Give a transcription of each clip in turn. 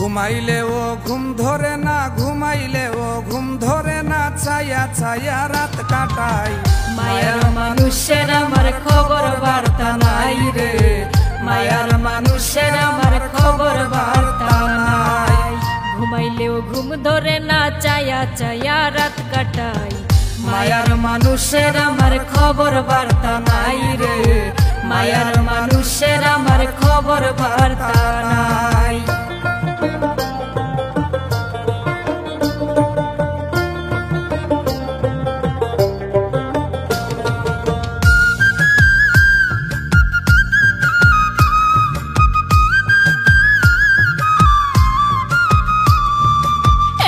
ঘুমাইলেও ঘুম ধরে না, ঘুমাইলেও ঘুম ধরে না, ছায়া ছায়া রাত কাটাই। মায়ার মানুষের আমার খবর বার্তা নাই রে, মায়ার মানুষের আমার খবর বার্তা নাই। ঘুমাইলেও ঘুম ধরে না, ছায়া ছায়া রাত কাটাই। মায়ার মানুষের আমার খবর বার্তা নাই রে, মায়ার মানুষের আমার খবর বার্তা নাই।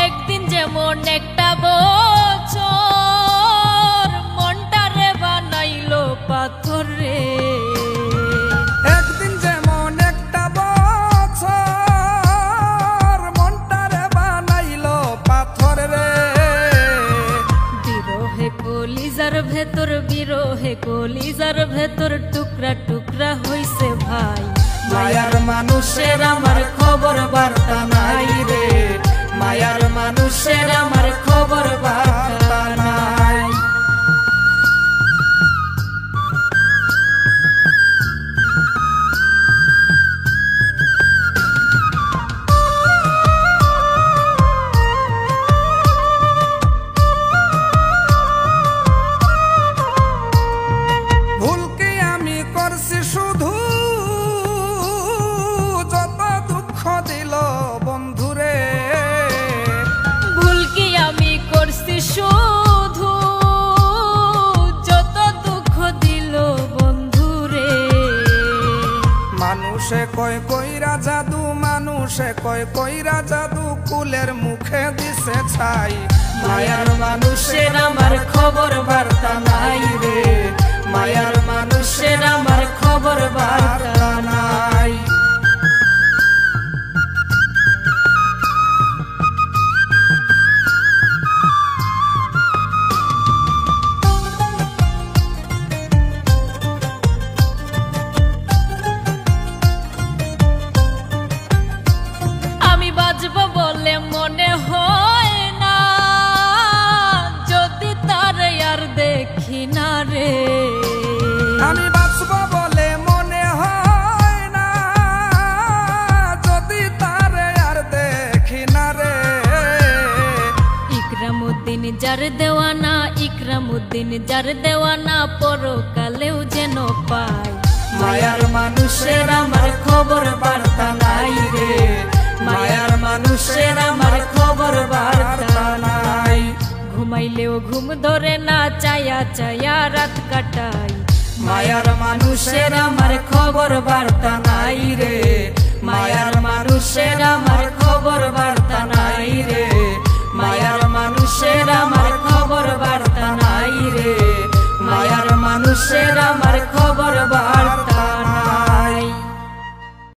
একদিন যেমন একটা বছর মনটারে বানাইলো পাথর রে, একদিন যেমন একটা বছর মনটারে বানাইলো পাথর রে। বিরহে কলিজার ভেতর, বিরহে কলিজার ভেতর টুকরা টুকরা হইছে ভাই। মায়ার মানুষের আমার খবর বার্তা নাই রে, মায়ার মানুষের আমার খবর বার্তা নাই। ভুল কি আমি করছি শুধু, যত দুঃখ দিল বন্ধুরে। ভুল কি আমি করছি শুধু, যত দুঃখ দিল বন্ধুরে। মানুষে কয় কইরা জাদু, মানুষে কয় কইরা জাদু, কুলের মুখে দিছে ছাই। মায়ার মানুষের আমার খবর বার্তা নাই রে, মায়ার মানুষের আমার খবর বার্তা নাই। আমি বাঁচব বলে মনে হয় না, যদি তার আর দেখি না রে। আমি বাঁচব বলে মনে হয় না, যদি তারে আর দেখি না রে। ইকরামউদ্দিন যার দেওয়ানা, ইকরামউদ্দিন যার দেওয়ানা, পরকালেও যেন পাই। মায়ার মানুষের আমার খবর বার্তা নাই রে, মায়ার মানুষের আমার খবর বার্তা নাই। ঘুমাইলেও ঘুম ধরে না, ছায়া ছায়া রাত কাটাই। মায়ার মানুষের আমার খবর বার্তা নাই রে,